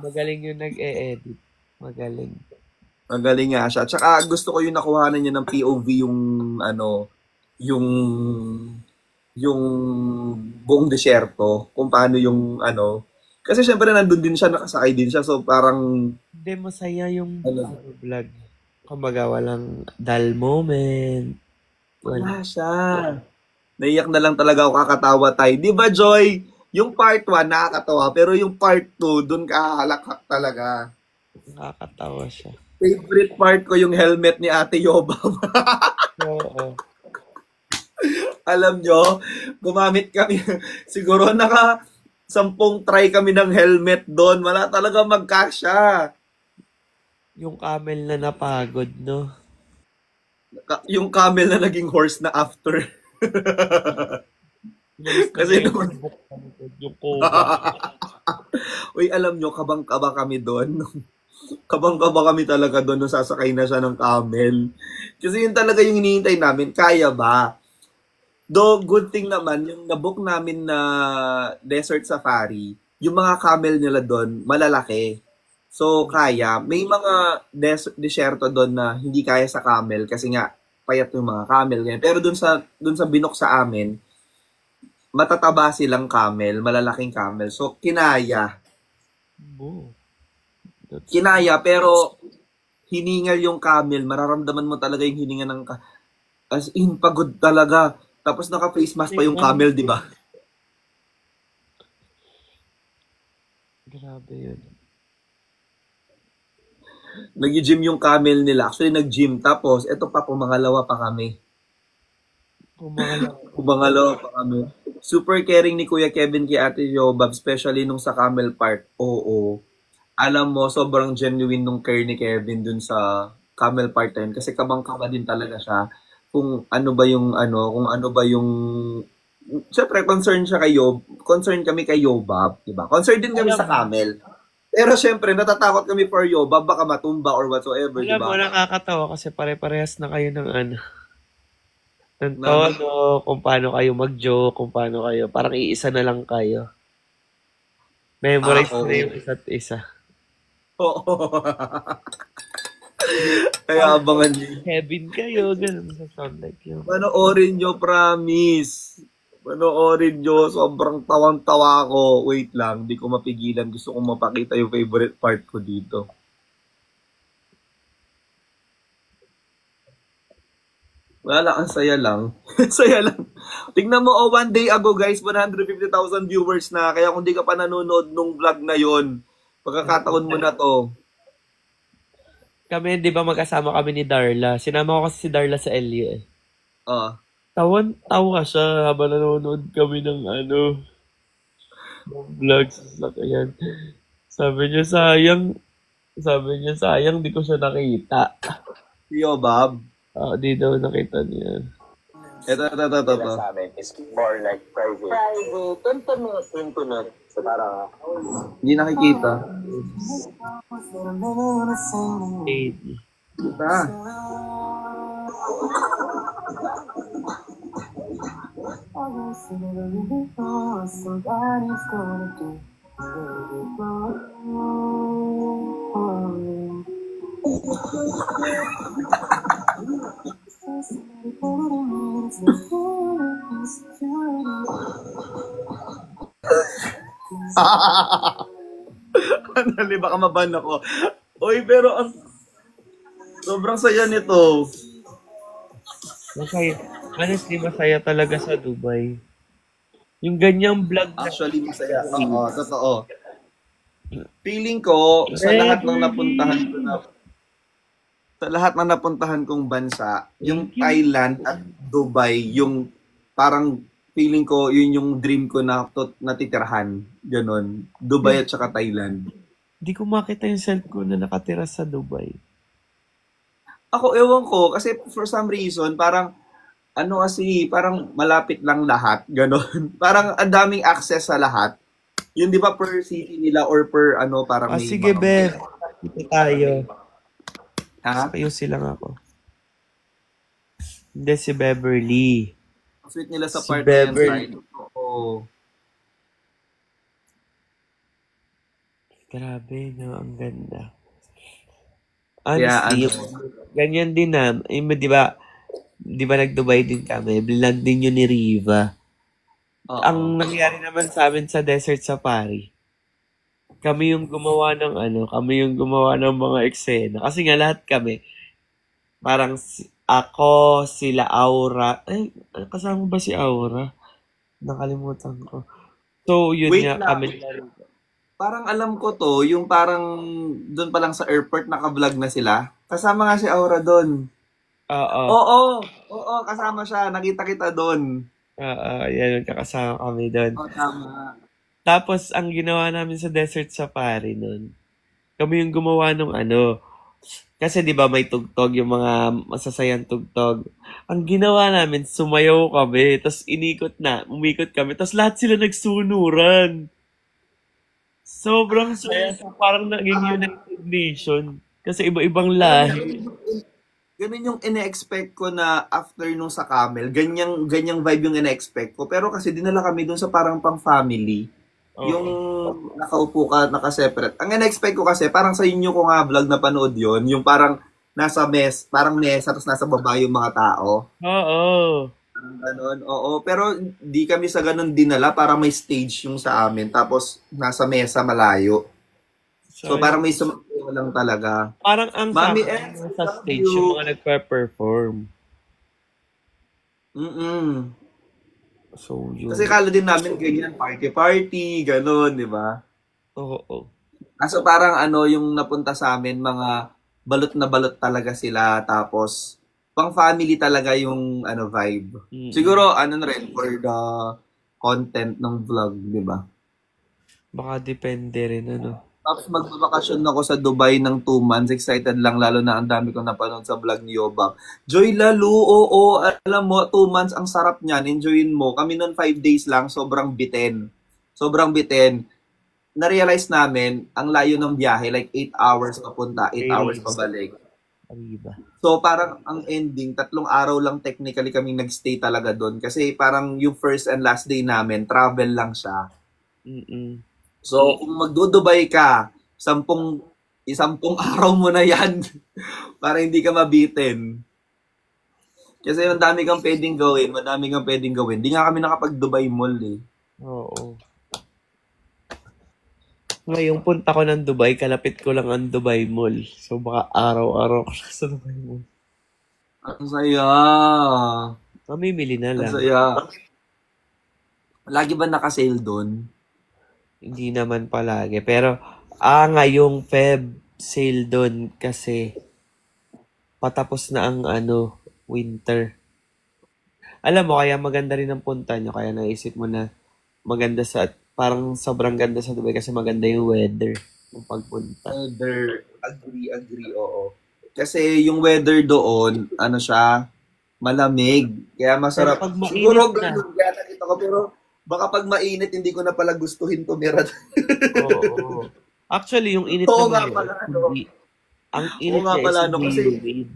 Magaling yung nag-e-edit. Magaling. Magaling nga siya. Tsaka gusto ko yung nakuhanan niya ng POV yung buong desyerto, kung paano yung kasi syempre nandun din siya, nakasakay din siya, so parang Hindi, masaya yung vlog. Kumbaga, walang dull moment. Wala siya. Naiyak na lang talaga ako, kakatawa tayo. Di ba, Joy? Yung part 1 nakakatawa, pero yung part 2, dun ka halakhak talaga. Nakakatawa siya. Favorite part ko yung helmet ni Ate Yoba. Oo. Alam nyo, gumamit kami, siguro naka 10 try kami ng helmet doon. Wala talaga magkasya. Yung camel na napagod, no? Yung camel na naging horse na after. Kasi nung, Yung cobra. uy, alam nyo, kabang-kaba kami doon. Kabang-kaba kami talaga doon nung sasakay na siya ng camel. Kasi yun talaga yung hinihintay namin, kaya ba? Though, good thing naman, yung nabook namin na desert safari, yung mga camel nila doon, malalaki. So, kaya. May mga desyerto doon na hindi kaya sa camel kasi nga, payat yung mga camel. Ganyan. Pero doon sa binok sa amin, matataba silang camel, malalaking camel. So, kinaya. Oh, that's Kinaya, pero hiningal yung camel. Mararamdaman mo talaga yung hininga ng as in, pagod talaga. Tapos naka-face mask pa yung camel, di ba? grabe yun. Nag-gym yung camel nila. Actually, nag-gym. Tapos, eto pa, pumangalawa pa kami. Kumakalat. Pumangalawa pa kami. Super caring ni Kuya Kevin kay Ate Yobab, especially nung sa camel part. Oo. Alam mo, sobrang genuine nung care ni Kevin dun sa camel part na yun. Kasi kabang-kaba din talaga siya. Kung ano ba yung, kung ano ba yung Siyempre, concerned kami kay Yobab, di ba? Concerned din kami Alam sa mo, camel. Pero syempre, natatakot kami for Yobab, baka matumba or whatsoever, di alam mo, ba? nakakatawa kasi pare-parehas na kayo ng ano, ng Naman, tono, kung paano kayo mag-joke, kung paano kayo, parang iisa na lang kayo. Memorize na oo. yung isa't isa. Oo. Kaya abangan niyo. Kevin kayo, ganun sa sound like yun. Panoorin nyo, promise. Panoorin nyo, sobrang tawang-tawa ako. Wait lang, di ko mapigilan. Gusto kong mapakita yung favorite part ko dito. Wala, ang saya lang. Saya lang. Tingnan mo, one day ago guys, 150,000 viewers na. Kaya kung di ka pa nanonood nung vlog na yon, pagkakataon mo na to. Kami, di ba magkasama kami ni Darla? Sinama ko kasi si Darla sa LU eh. Ah, Tawan-tawa siya habang nanonood kami ng ng vlog sa sasakyan. Sabi niya sayang di ko siya nakita. Yo, Bob. Di daw nakita niya. Ito. Sa amin is more like private. Private, intimate. So parang, Hindi nakikita. 80. Kita. Dali, baka maban ako. Uy, pero ang sobrang saya nito. Masaya. Honestly, masaya talaga sa Dubai. Yung ganyang vlog na Actually, masaya. Oo, totoo. Feeling ko, sa lahat ng napuntahan ko na sa lahat ng napuntahan kong bansa, yung Thailand at Dubai, yung parang feeling ko, yun yung dream ko na natitirahan. Ganon. Dubai at saka Thailand. Di ko makita yung self ko na nakatira sa Dubai. Ako, ewan ko, kasi for some reason, parang, parang malapit lang lahat, ganon. Parang ang daming access sa lahat. Yun, di ba, per city nila or per, parang may Sige, mga... Bev. Dito tayo. Ha? Ayusin lang ako. Hindi, si Beverly. Sweet nila sa Si part na yan, Beverly. side. Oo. Grabe, no? Ang ganda. Kaya, Honestly, ganyan din di ba nag-Dubai din kami? Vlog din yun ni Riva. oo. Ang nangyari naman sa amin sa Desert Safari, kami yung gumawa ng mga eksena. Kasi nga lahat kami, Parang ako, sila Aura. Ay, kasama ba si Aura? Nakalimutan ko. So, yun Wait nga lang. kami. Parang alam ko to, yung parang doon pa lang sa airport naka-vlog na sila. Kasama nga si Aura doon. Oo. Oo, kasama siya. Nakita kita doon. Oo, yan, magkakasama kami doon. Oo, tama. Tapos, ang ginawa namin sa Desert Safari nun, kami yung gumawa ng ano, kasi di ba may tugtog, yung mga masasayang tugtog. Ang ginawa namin, sumayaw kami, tapos umikot kami, tapos lahat sila nagsunuran. Sobrang saya, so parang naging United Nation. Kasi iba-ibang lahi. Ganun yung ine-expect ko na after nung sa Camel. Ganyang vibe yung ine-expect ko. Pero kasi dinala kami dun sa parang pang-family. Yung Oo. nakaupo ka, naka-separate. Ang ina-expect ko kasi, parang sa inyo ko nga vlog na panood yon, yung parang nasa parang mesa, tapos nasa baba yung mga tao. Oo. Ganon, oo. Pero di kami sa ganon dinala, para may stage yung sa amin. Tapos nasa mesa malayo. So Sayang. parang may sumasayaw lang talaga. Parang ang Mami kakain S, sa love stage yung you. mga nagpa-perform. Mm-mm. So, Kasi yun. kala din namin ganyan, party-party, ganon, di ba? Oo. Kaso parang ano, yung napunta sa amin, mga balot na balot talaga sila. Tapos, pang family talaga yung ano vibe. Mm-mm. Siguro, ano na rin, for the content ng vlog, di ba? Baka depende rin, ano. Tapos magbabakasyon ako sa Dubai ng 2 months. Excited lang, lalo na ang dami kong napanood sa vlog ni Yobang. Joy Lalu, oo, alam mo, 2 months ang sarap niyan. Enjoyin mo. Kami nun 5 days lang, sobrang bitin. Sobrang bitin. Na-realize namin, ang layo ng biyahe, like 8 hours papunta, 8 hours Arriba. pabalik. Arriba. So parang ang ending, 3 araw lang technically kaming nagstay talaga doon. Kasi parang yung first and last day namin, travel lang siya. Mm-mm. So, kung magdudubay ka, 10 araw mo na yan para hindi ka mabitin. Kasi madami kang pwedeng gawin, madami kang pwedeng gawin. Di nga kami nakapag-Dubai Mall eh. Oo. Ngayong punta ko ng Dubai, kalapit ko lang ang Dubai Mall. So, baka araw-araw ko sa Dubai Mall. Ang saya. Mamimili na Ang lang. saya. Lagi ba naka-sale doon? Hindi naman palagi. Pero, ngayong Feb sale doon kasi patapos na ang winter. Alam mo, kaya maganda rin ang punta nyo. Kaya naisip mo na maganda parang sobrang ganda sa Dubai kasi maganda yung weather ng pagpunta. Weather. Agree, oo. Kasi yung weather doon, ano siya, malamig. Kaya masarap. Pero pag mainit Siguro na, ganun, kaya nakita ko, pero baka pag mainit, hindi ko na pala gustuhin tumira. oo. Actually, yung init Oo naman nga yun, pala, ano. ang Oo init nga niya is pala, ano, hindi kasi humid.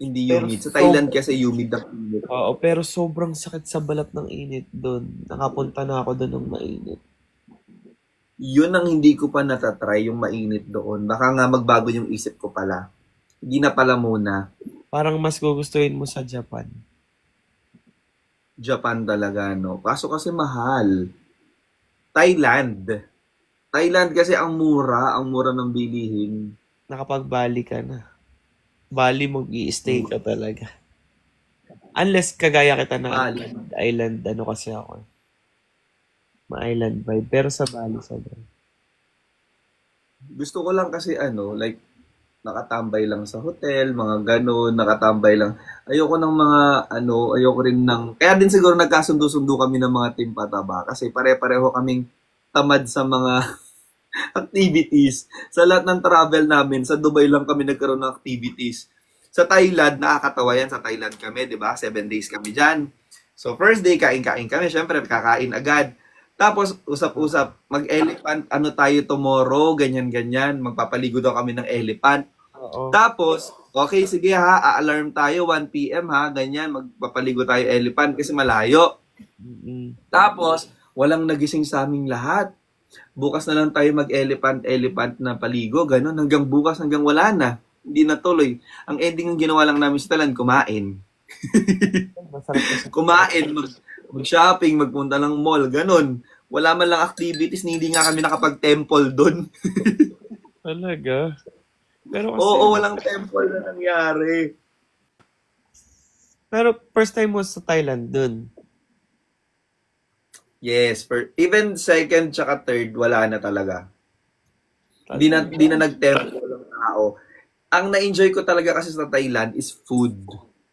hindi Pero humid. Sa Thailand kasi humid na humid. oo, pero sobrang sakit sa balat ng init doon. Nakapunta na ako doon ng mainit. Yun ang hindi ko pa natatry, yung mainit doon. Baka nga magbago yung isip ko pala. Hindi na pala muna. Parang mas gugustuhin mo sa Japan. Japan talaga, no? Kaso kasi mahal. Thailand. Thailand kasi ang mura ng bilihin. Nakapag-Bali ka na. Bali, mag-i-stay ka talaga. Unless kagaya kita na Bali. island, ano kasi ako. Ma-island vibe. Pero sa Bali, sobrang. Gusto ko lang kasi like, nakatambay lang sa hotel, mga ganon, nakatambay lang. Ayoko ng mga, ayoko rin ng, kaya din siguro nagkasundo-sundo kami ng mga team pataba kasi pare-pareho kaming tamad sa mga activities. Sa lahat ng travel namin, sa Dubai lang kami nagkaroon ng activities. Sa Thailand, nakakatawa yan, sa Thailand kami, di ba? 7 days kami dyan. So, first day, kain-kain kami. Siyempre, kakain agad. Tapos, usap-usap, mag-elephant, ano tayo tomorrow, ganyan-ganyan. Magpapaligo daw kami ng elephant. Oo. Tapos, okay, sige ha, a-alarm tayo, 1 p.m. ha, ganyan, magpapaligo tayo elephant kasi malayo. Mm-mm. Tapos, walang nagising sa aming lahat. Bukas na lang tayo mag-elephant na paligo, ganun, hanggang bukas, hanggang wala na. Hindi natuloy. Ang ending ng ginawa lang namin sa Thailand, kumain. Masarap kasi. Kumain, mag-shopping, magpunta ng mall, ganun. Wala man lang activities, hindi nga kami nakapag-temple doon. Talaga. Pero kasi, Oo, walang temple na nangyari. pero first time mo sa Thailand dun. Yes, even second tsaka third, wala na talaga. Di na nag-temple walang tao. Ang na-enjoy ko talaga kasi sa Thailand is food.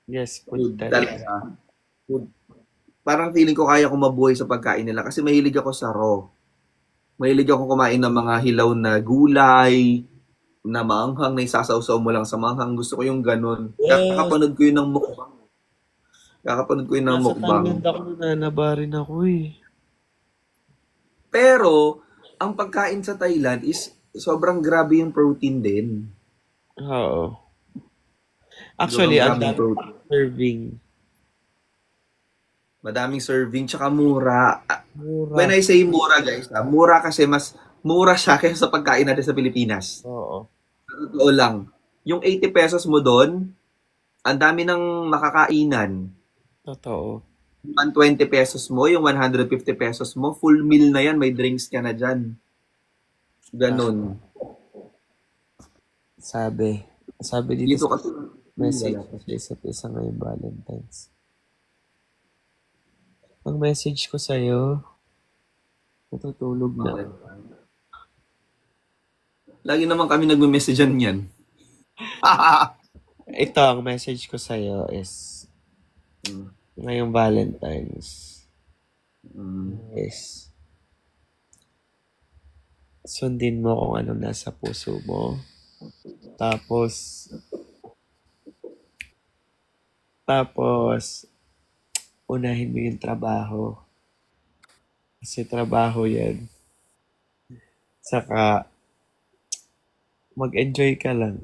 Yes, food Food talaga. talaga. Food. Parang feeling ko kaya ko mabuhay sa pagkain nila kasi mahilig ako sa raw. Mahilig ako kumain ng mga hilaw na gulay, na maanghang, na isasawsaw mo lang sa maanghang. Gusto ko yung ganun. Yes. Kakapanood ko yun ng mukbang. Kakapanood ko yun ng Nasa mukbang. Thailand ako nananaba rin ako eh. Pero, ang pagkain sa Thailand is sobrang grabe yung protein din. Oo. Actually, Sobrang ang grabing dami protein. serving. Madaming serving, tsaka mura. Mura. When I say mura, guys, mura kasi mas mura siya kaysa sa pagkain natin sa Pilipinas. Oo. Sa totoo lang. Yung 80 pesos mo doon, ang dami ng makakainan. Totoo. 120 pesos mo, yung 150 pesos mo, full meal na yan, may drinks ka na dyan. Ganon. Sabi dito Dito sa kasi, message wala. ko sa isa't isa ngayong Valentine's. Ang message ko sa'yo, natutulog na. Lagi naman kami nagme-messagean yan. Ito, ang message ko sa'yo is, ngayong Valentine's is, sundin mo kung anong nasa puso mo. Tapos, unahin mo yung trabaho. Kasi trabaho yan. Saka, mag-enjoy ka lang.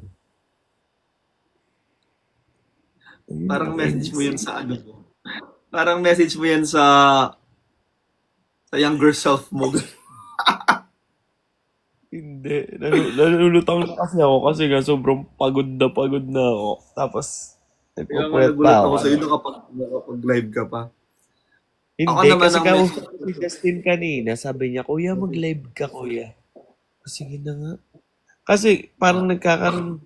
Ayun, Parang okay. message mo yan sa ano mo. Parang message mo yan sa younger self mo. Hindi. Nalulutang na kasi ako kasi nga sobrang pagod na ako. Tapos, Kaya nga nagpupuyat pa nagulat ako. ako sa'yo nakapag-live ka pa. Hindi, Ako naman kasi ang kausap ko si Justin kanina. Sabi niya, Kuya, mag-live ka, Kuya. Sige na nga. Kasi parang nagkakaroon,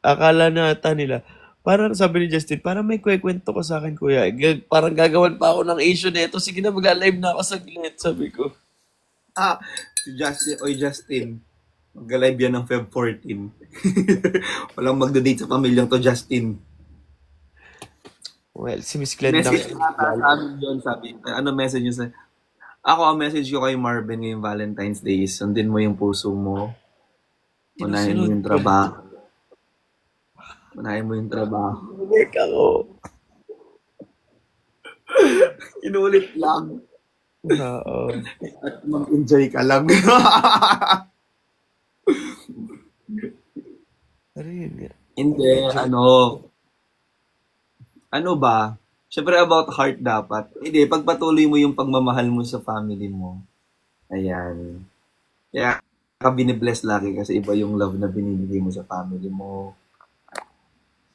akala na ata nila, parang sabi ni Justin, parang may kwento ko sa akin, Kuya. Parang gagawan pa ako ng issue nito. Sige na, mag-live na ako saglit, sabi ko. Si Justin, Justin, mag-live yan ng Feb 14. Walang magda-date sa pamilyang to, Justin. Well, si Miss Glenda. Message ata sa amin yun, sabi. Ano message nyo sa... Ako, ang message ko kay Marvin ngayong Valentine's Day is, sundin mo yung puso mo. Unahin mo yung trabaho. Unahin mo yung trabaho. Work ako. Inulit lang. Oo. At mag-enjoy ka lang. Pero yun nga. Hindi, ano ba? Siyempre about heart dapat. Hindi, pagpatuloy mo yung pagmamahal mo sa family mo. Ayan. Kaya ka binibless lagi kasi iba yung love na binibigay mo sa family mo.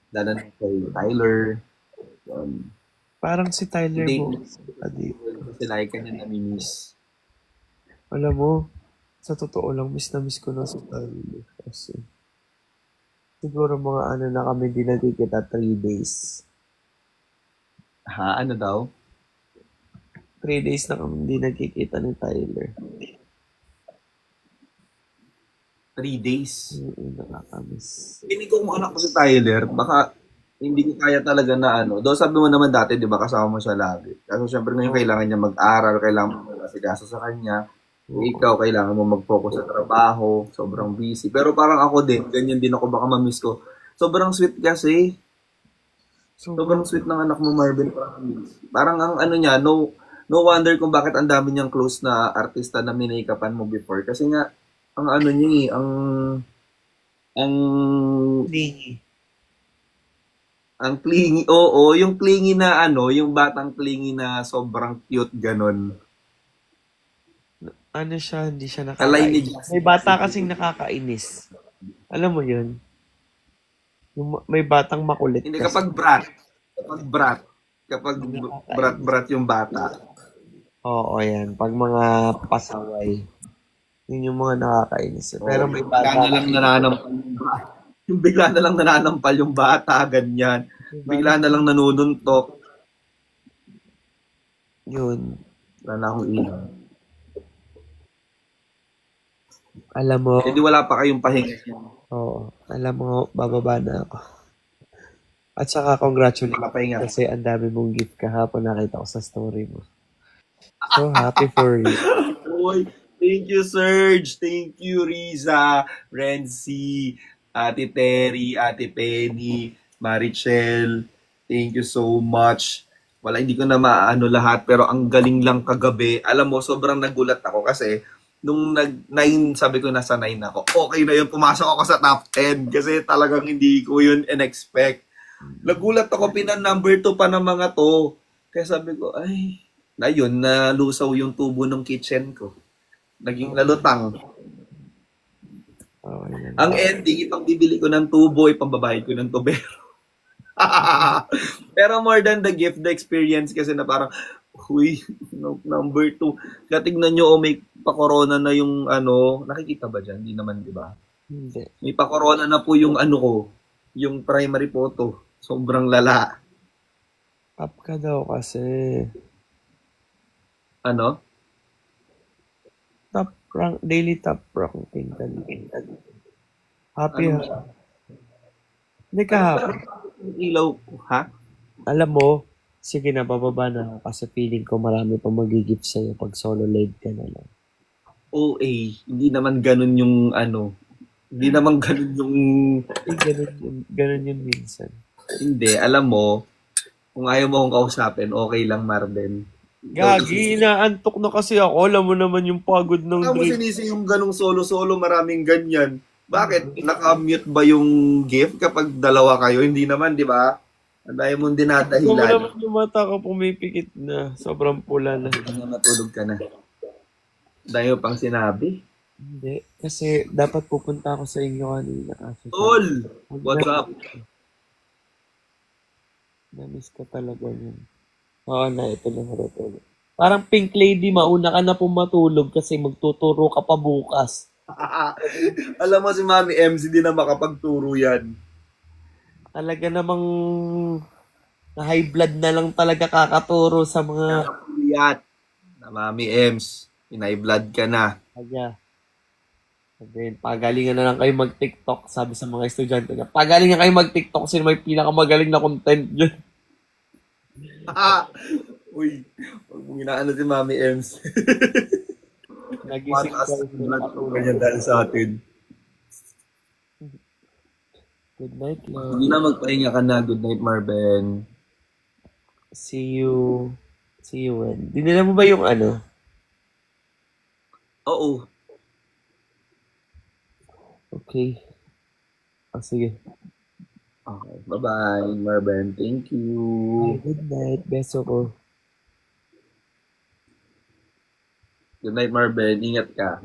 Lalo na kay Tyler. Parang si Tyler Hindi, mo. kasi lagi ka niya namimiss. Alam mo, sa totoo lang, miss na miss ko na si Tyler. Kasi, siguro mga ano na kami, di nagkikita 3 days. Ha? Ano daw? 3 days na kami di nagkikita ni Tyler. 3 days. Nakakamiss. Hindi ko kung anak ko si Tyler, baka hindi ko kaya talaga na ano. Doon sabi mo naman dati, di ba, kasama mo siya lagi. Kasi syempre ngayon kailangan niya mag-aral, kailangan mo mag-asigasa sa kanya. Ikaw, kailangan mo mag-focus sa trabaho, sobrang busy. Pero parang ako din, ganyan din ako, baka ma-miss ko. Sobrang sweet kasi. Sobrang sweet ng anak mo, Marvin. Parang ang ano niya, no wonder kung bakit ang dami niyang close na artista na minake-upan mo before. Kasi nga, ang ano niya eh, ang clingy, oo, yung clingy na ano, yung batang clingy na sobrang cute, ganon. Ano siya, hindi siya Kalay ni nakakainis. May bata kasing nakakainis. Alam mo yun? May batang makulit. Hindi, kasi. kapag brat yung bata. Oo, yan. Pag mga pasaway, yun yung mga nakakainis. Pero may bata Kaya lang nananampan yung brat. Yung bigla na lang nananampal yung bata, ganyan. Bigla na lang nanununtok. Yun. Wala na akong ilaw. Alam mo, Eh di wala pa kayong pahinga. oo. Alam mo, bababa na ako. At saka congratulations Papahinga ka. kasi ang dami mong gift kahapon nakita ko sa story mo. So happy for you. Uy, thank you, Serge. Thank you, Riza, Renzi, Ate Terry, Ate Penny, Marichel. Thank you so much. Wala, hindi ko na maano lahat, pero ang galing lang kagabi. Alam mo, sobrang nagulat ako kasi nung nag-9, sabi ko nasa 9 ako. Okay na yun, pumasok ako sa top 10 kasi talagang hindi ko yun in-expect. Nagulat ako, number 2 pa ng mga to. Kaya sabi ko, ay, na yun, nalusaw yung tubo ng kitchen ko. Naging lalutang. Okay lang. Ang ending, itong bibili ko ng tubo, ipambabayad ko ng tubero. Pero more than the gift, the experience kasi na parang, huy, number 2. Kaya tignan nyo, may pa-corona na yung ano, nakikita ba dyan? Hindi naman, di ba? Hindi. May pa-corona na po yung ano ko, yung primary photo. Sobrang lala. Up ka daw kasi. Ano? Top rank, daily top ranking ka din. Happy Ano? ha? Hindi ka happy. Yung ilaw ko, ha? Alam mo, sige na, bababa na ako kasi feeling ko marami pa mag-gift sa'yo pag solo live ka na lang. OA, hindi naman ganun yung ano, hindi naman ganun yung, Ganun yun minsan. hindi, alam mo, kung ayaw mo akong kausapin, okay lang, Marben. Gagi, inaantok na kasi ako. Alam mo naman yung pagod ng Kaya mo drink. sinisi yung ganung solo-solo, maraming ganyan. Bakit? Naka-mute ba yung gift kapag dalawa kayo? Hindi naman, di ba? Ang dahil mong Alam mo dinadahilan. naman yung mata ko pumipikit na. Sobrang pula na. Hindi na matulog ka na. Dahil mo pang sinabi. Hindi. Kasi dapat pupunta ako sa inyo kanina. Kaso Tol! What's up? na-miss ko talaga yun. Oo na, ito na matutulog. Parang Pink Lady, mauna ka na pumatulog kasi magtuturo ka pa bukas. Alam mo si Mami MC din na makapagturo yan. Talaga namang na high blood na lang talaga kakaturo sa mga Puyat. Na Mami Ems, inay blood ka na. kaya. Sabihin, pagalingan na lang kayo mag-TikTok, sabi sa mga estudyante niya. Pagalingan kayo mag-TikTok kasi may pinakamagaling na content yun. Uy, huwag mong inaano si Mami Ems. Nagising Mataas ko. na blood ko ganyan dahil sa atin. Good night, love. Hindi na magpahinga ka na. Good night, Marben. See you. See you when. Dinala mo ba yung ano? Oo. Okay. Sige. Okay. Bye-bye, Marben. Thank you. Good night. Beso ko. Good night, Marben. Ingat ka.